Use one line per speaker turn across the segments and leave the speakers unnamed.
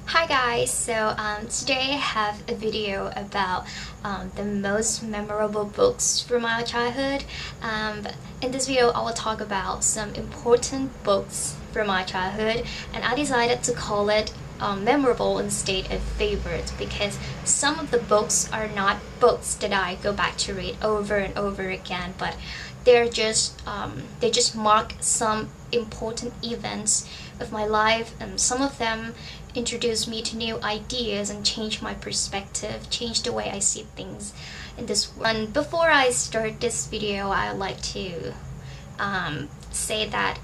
Hi guys, today I have a video about the most memorable books from my childhood. In this video I will talk about some important books from my childhood, and I decided to call it memorable instead of favorite because some of the books are not books that I go back to read over and over again, but they just mark some important events of my life, and some of them introduced me to new ideas and changed my perspective, changed the way I see things in this world. And before I start this video, I'd like to say that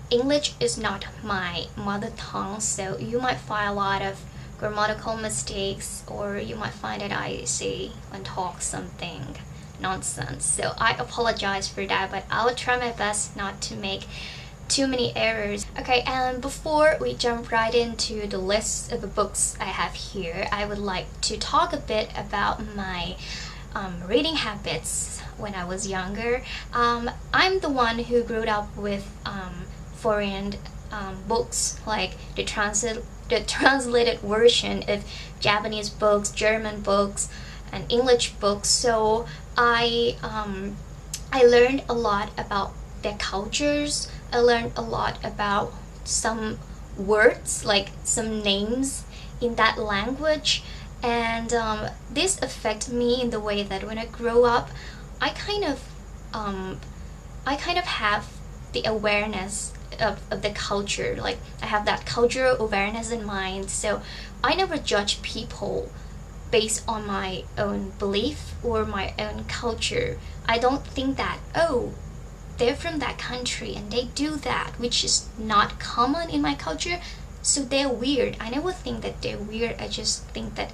English is not my mother tongue, so you might find a lot of grammatical mistakes, or you might find that I say and talk something nonsense. So I apologize for that, but I'll try my best not to make too many errors. Okay, and before we jump right into the list of the books I have here, I would like to talk a bit about my reading habits when I was younger. I'm the one who grew up with foreign books, like the translated version of Japanese books, German books, and English books. So I learned a lot about their cultures. I learned a lot about some words, like some names in that language, and this affected me in the way that when I grow up, I kind of have the awareness of the culture. Like I have that cultural awareness in mind, so I never judge people based on my own belief or my own culture. I don't think that, oh, they're from that country and they do that, which is not common in my culture, so they're weird. I never think that they're weird. I just think that,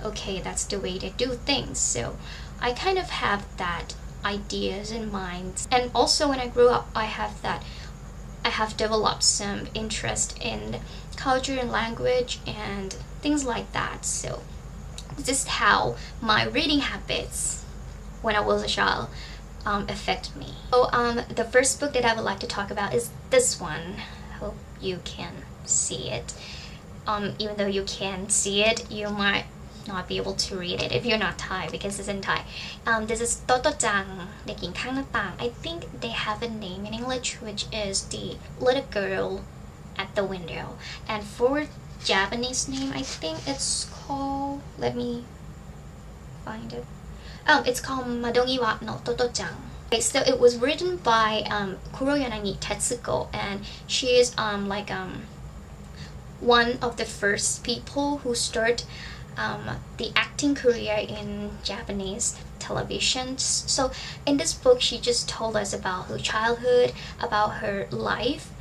okay, that's the way they do things. So I kind of have that ideas in mind. And also when I grew up, I have developed some interest in culture and language and things like that. So this is how my reading habits when I was a child affect me. So the first book that I would like to talk about is this one. Hope you can see it. Even though you can see it, you might not be able to read it if you're not Thai, because it's in Thai. This is Toto-chan, เด็กหญิงข้างหน้าต่าง. I think they have a name in English, which is the little girl at the window. And for Japanese name, I think it's called, let me find it. It's called Madongiwa no Toto-chan. Okay, so it was written by Kuroyanagi Tetsuko, and she is one of the first people who start the acting career in Japanese television. So in this book, she just told us about her childhood, about her life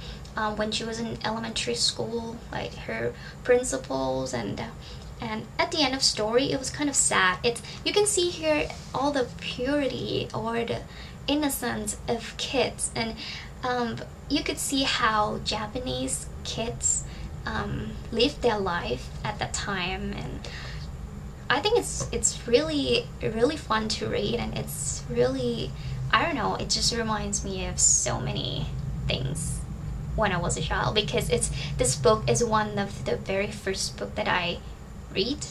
when she was in elementary school, like her principles, and at the end of story, it was kind of sad. You can see here all the purity or the innocence of kids, and you could see how Japanese kids lived their life at that time. And I think it's really fun to read, and it's really, I don't know, it just reminds me of so many things when I was a child, because this book is one of the very first book that I read.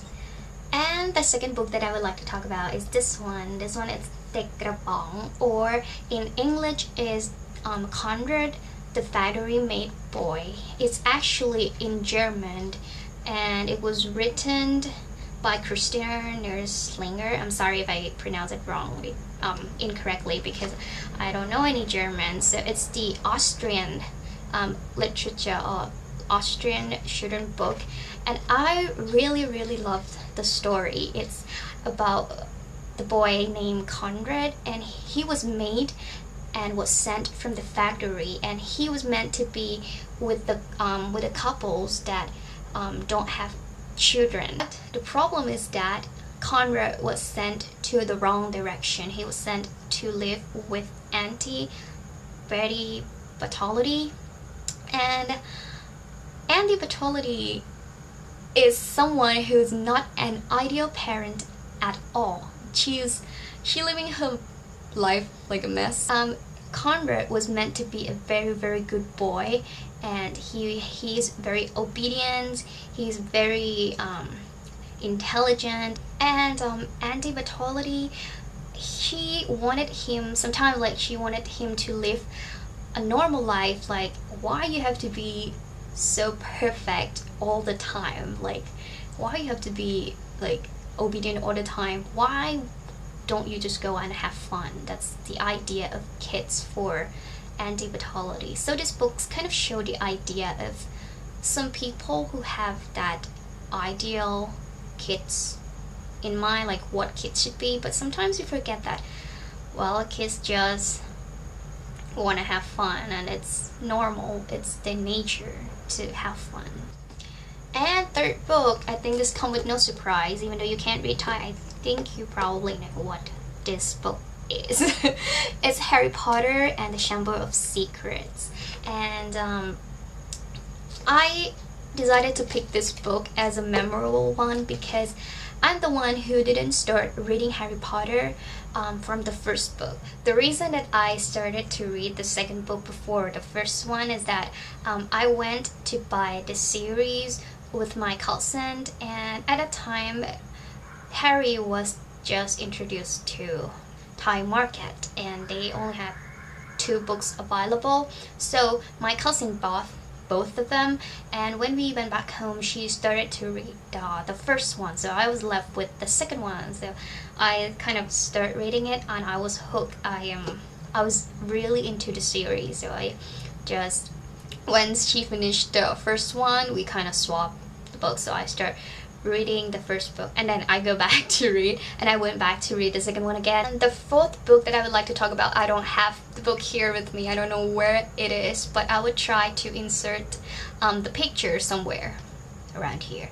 And the second book that I would like to talk about is this one. This one is Tek Krapong, or in English is Conrad the Factory Made Boy. It's actually in German, and it was written by Christina Nerslinger. I'm sorry if I pronounce it wrongly, incorrectly, because I don't know any German. So it's the Austrian literature or Austrian children's book, and I really loved the story. It's about the boy named Conrad, and he was made and was sent from the factory, and he was meant to be with the couples that don't have children. But the problem is that Conrad was sent to the wrong direction. He was sent to live with Auntie Betty Bartolotti, and Auntie Bartolotti is someone who's not an ideal parent at all. She living her life like a mess. Conrad was meant to be a very, very good boy, and he's very obedient, he's very intelligent, and Andy Bartolotti, she wanted him sometimes, like she wanted him to live a normal life. Like, why you have to be so perfect all the time? Like, why you have to be like obedient all the time? Why don't you just go and have fun? That's the idea of kids for Andy Bartolotti. So this book's kind of show the idea of some people who have that ideal kids in mind, like what kids should be, but sometimes you forget that, well, kids just want to have fun, and it's normal, it's their nature to have fun. And third book, I think this comes with no surprise, even though you can't read Thai, I think you probably know what this book is. It's Harry Potter and the Chamber of Secrets. And I decided to pick this book as a memorable one because I'm the one who didn't start reading Harry Potter from the first book. The reason that I started to read the second book before the first one is that I went to buy the series with my cousin, and at that time Harry was just introduced to Thai market and they only had 2 books available, so my cousin bought both of them, and when we went back home she started to read the first one, so I was left with the second one. So I kind of started reading it and I was hooked. I was really into the series, so I just, once she finished the first one, we kind of swapped the books. So I start reading the first book and then I go back to read, and I went back to read the second one again. And the fourth book that I would like to talk about, I don't have the book here with me, I don't know where it is, but I would try to insert the picture somewhere around here.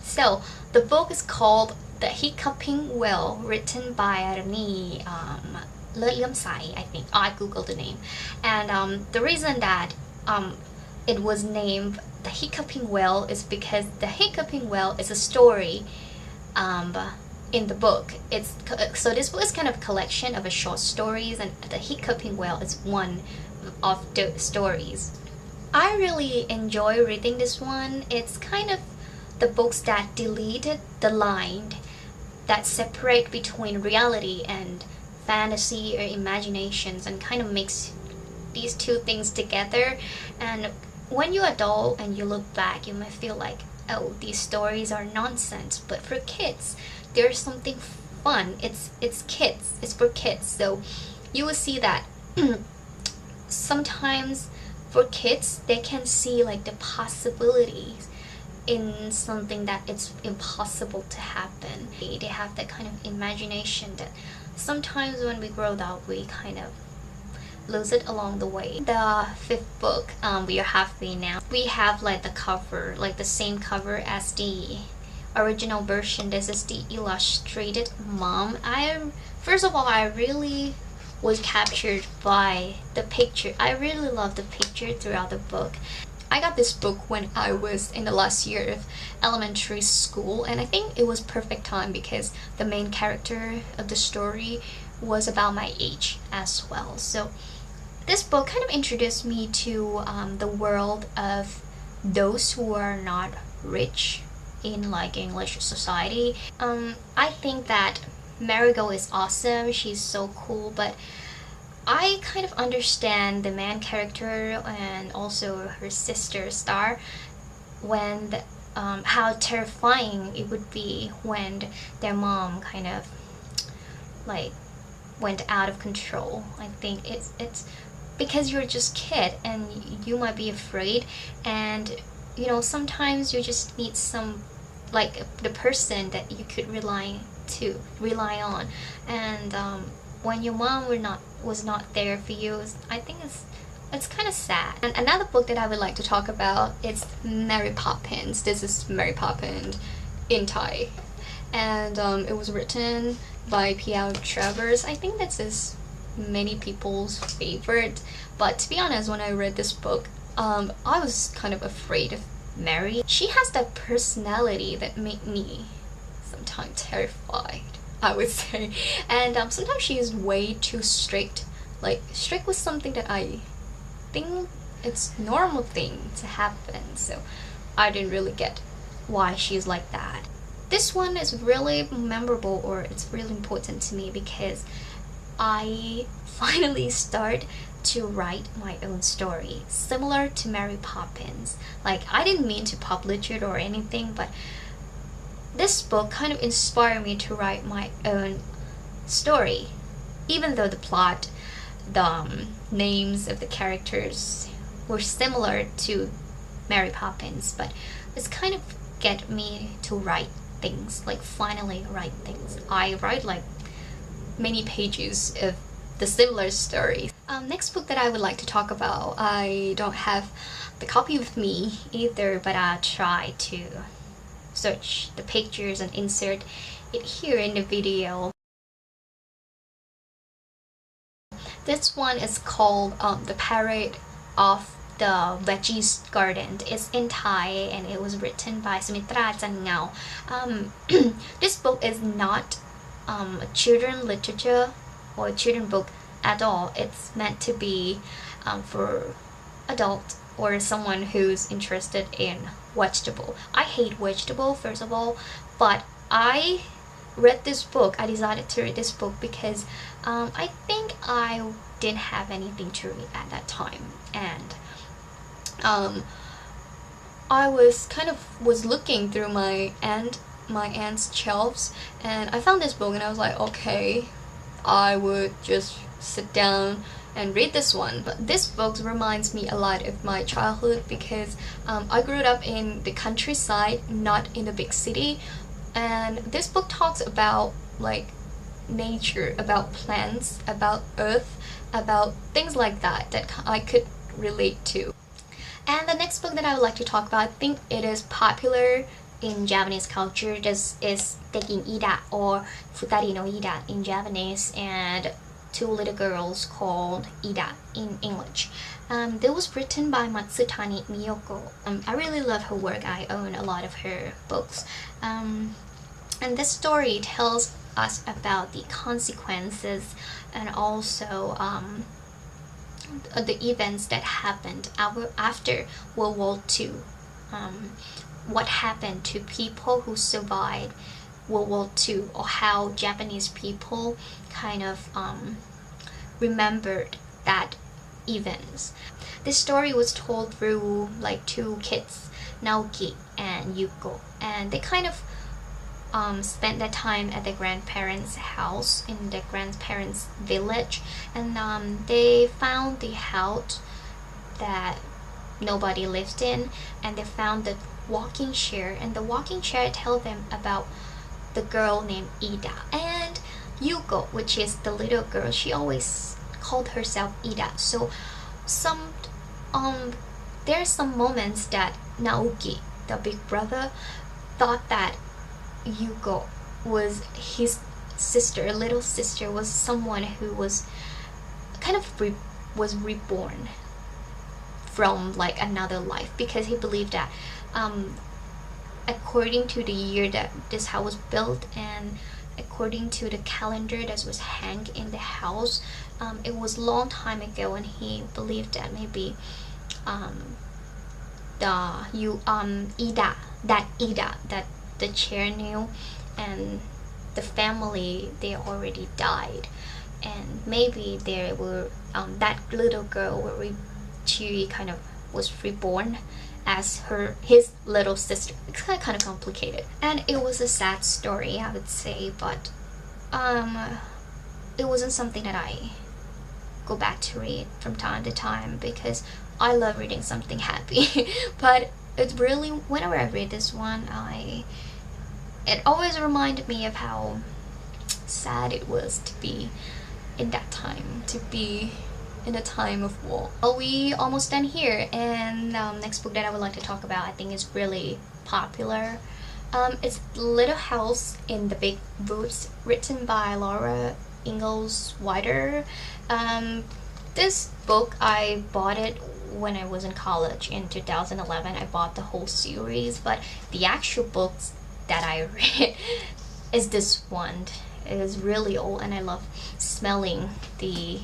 So the book is called The Hiccuping Well, written by Rani Lertliamsai, I think. I googled the name, and the reason that it was named The Hiccuping Well is because the Hiccuping Well is a story in the book. So this book is kind of a collection of short stories, and The Hiccuping Well is one of the stories. I really enjoy reading this one. It's kind of the books that deleted the line that separate between reality and fantasy or imaginations, and kind of makes these two things together. And when you're adult and you look back, you might feel like, oh, these stories are nonsense, but for kids there's something fun. It's kids, it's for kids. So you will see that sometimes for kids they can see like the possibilities in something that it's impossible to happen. They have that kind of imagination that sometimes when we grow up we kind of lose it along the way. The fifth book, we are halfway now. We have like the cover, like the same cover as the original version. This is the illustrated mom. First of all, I really was captured by the picture. I really love the picture throughout the book. I got this book when I was in the last year of elementary school, and I think it was perfect time because the main character of the story was about my age as well. So this book kind of introduced me to the world of those who are not rich in like English society. I think that Marigold is awesome, she's so cool, but I kind of understand the main character and also her sister Star when how terrifying it would be when their mom kind of like went out of control. I think it's because you're just kid and you might be afraid, and you know sometimes you just need some like the person that you could rely on, and when your mom was not there for you, I think it's kind of sad. And another book that I would like to talk about is Mary Poppins. This is Mary Poppins in Thai, and it was written by P.L. Travers. I think this is many people's favorite, but to be honest, when I read this book, I was kind of afraid of Mary. She has that personality that made me sometimes terrified. I would say. And sometimes she is way too strict. Like, strict was something that I think it's normal thing to happen, so I didn't really get why she's like that. This one is really memorable, or it's really important to me because I finally start to write my own story, similar to Mary Poppins. Like, I didn't mean to publish it or anything, but this book kind of inspired me to write my own story. Even though the plot, the names of the characters were similar to Mary Poppins, but it's kind of get me to write things, like finally write things. I write like many pages of the similar story. Next book that I would like to talk about, I don't have the copy with me either, but I'll try to search the pictures and insert it here in the video. This one is called The Parade of the Veggies Garden. It's in Thai and it was written by Sumitra Changngao. This book is not a children literature or a children book at all. It's meant to be for adult or someone who's interested in vegetable. I hate vegetable, first of all, but I read this book. I decided to read this book because I think I didn't have anything to read at that time, and I was looking through my aunt's shelves, and I found this book, and I was like, okay, I would just sit down and read this one. But this book reminds me a lot of my childhood because I grew up in the countryside, not in a big city, and this book talks about like nature, about plants, about earth, about things like that that I could relate to. And the next book that I would like to talk about, I think it is popular in Japanese culture. This is Tekin Ida, or Futari no Ida in Japanese, and Two Little Girls Called Ida in English. This was written by Matsutani Miyoko. I really love her work. I own a lot of her books. And this story tells us about the consequences and also the events that happened after World War II. What happened to people who survived World War II, or how Japanese people kind of remembered that events. This story was told through like two kids, Naoki and Yuko, and they kind of spent their time at their grandparents' house in their grandparents' village, and they found the house that nobody lived in, and they found the walking chair, and the walking chair told them about the girl named Ida. And Yuko, which is the little girl, she always called herself Ida. So there's some moments that Naoki, the big brother, thought that Yuko was his sister, little sister, was someone who was kind of was reborn from like another life, because he believed that according to the year that this house was built and according to the calendar that was hanged in the house, it was a long time ago, and he believed that maybe Ida, that the chair knew, and the family, they already died, and maybe there were that little girl she kind of was reborn as his little sister. It's kind of complicated, and it was a sad story, I would say, but it wasn't something that I go back to read from time to time because I love reading something happy. But it really, whenever I read this one, it always reminded me of how sad it was to be in that time, to be in a time of war. Well, we almost done here, and next book that I would like to talk about, I think is really popular. It's Little House in the Big Woods, written by Laura Ingalls Wilder. This book, I bought it when I was in college in 2011. I bought the whole series, but the actual books that I read is this one. It is really old, and I love smelling the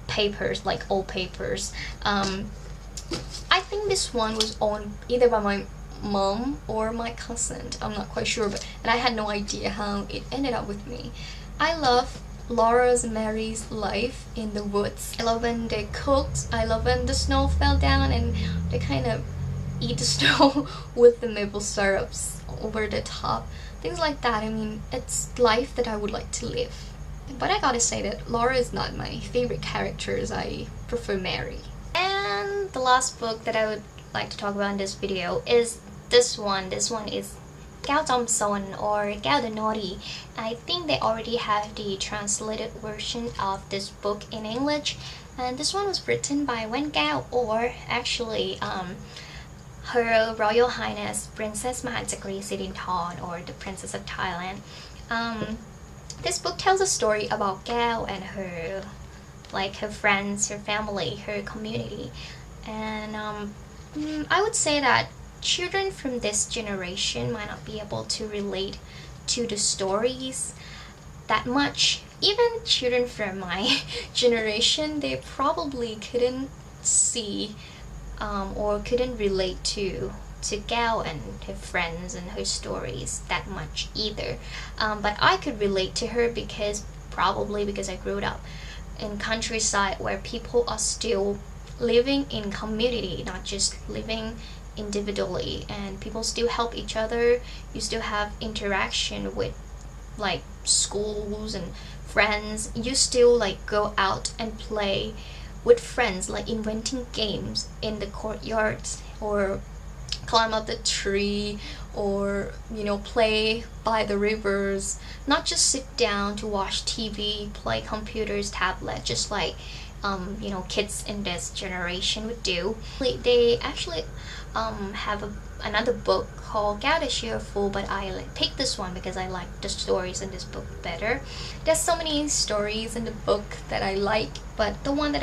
papers, like old papers. I think this one was owned either by my mom or my cousin. I'm not quite sure, and I had no idea how it ended up with me. I love Laura's Mary's life in the woods. I love when they cooked. I love when the snow fell down and they kind of eat the snow with the maple syrups over the top. Things like that. I mean, it's life that I would like to live. But I gotta say that Laura is not my favorite characters. I prefer Mary. And the last book that I would like to talk about in this video is this one. This one is Gao Dom Son, or Gao the Naughty. I think they already have the translated version of this book in English, and this one was written by Wen Gao, or actually Her Royal Highness Princess Mahachakri Sirinthorn, or the Princess of Thailand. This book tells a story about Gao and her, like, her friends, her family, her community, and I would say that children from this generation might not be able to relate to the stories that much. Even children from my generation, they probably couldn't see or couldn't relate to Gao and her friends and her stories that much either. But I could relate to her probably because I grew up in countryside where people are still living in community, not just living individually, and people still help each other. You still have interaction with like schools and friends. You still like go out and play with friends, like inventing games in the courtyards, or climb up the tree, or play by the rivers. Not just sit down to watch TV, play computers, tablet, just like kids in this generation would do. They actually have another book called Gao the Cheerful, but I picked this one because I like the stories in this book better. There's so many stories in the book that I like, but the one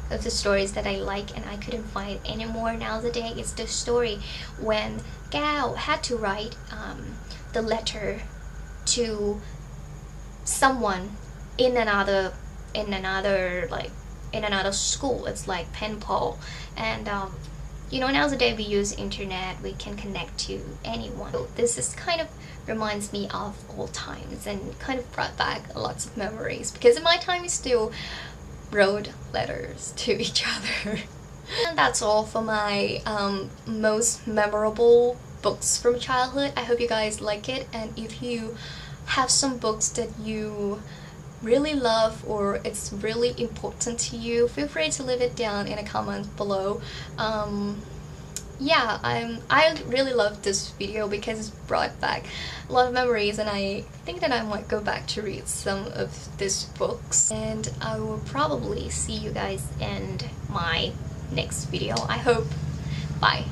of the stories that I like and I couldn't find anymore nowadays is the story when Gao had to write the letter to someone in another school. It's like pen pal, and nowadays we use internet, we can connect to anyone. So this is kind of reminds me of old times and kind of brought back lots of memories, because in my time we still wrote letters to each other. And that's all for my most memorable books from childhood. I hope you guys like it, and if you have some books that you really love or it's really important to you, feel free to leave it down in a comment below. Yeah, I really love this video because it's brought back a lot of memories, and I think that I might go back to read some of these books, and I will probably see you guys in my next video. I hope. Bye.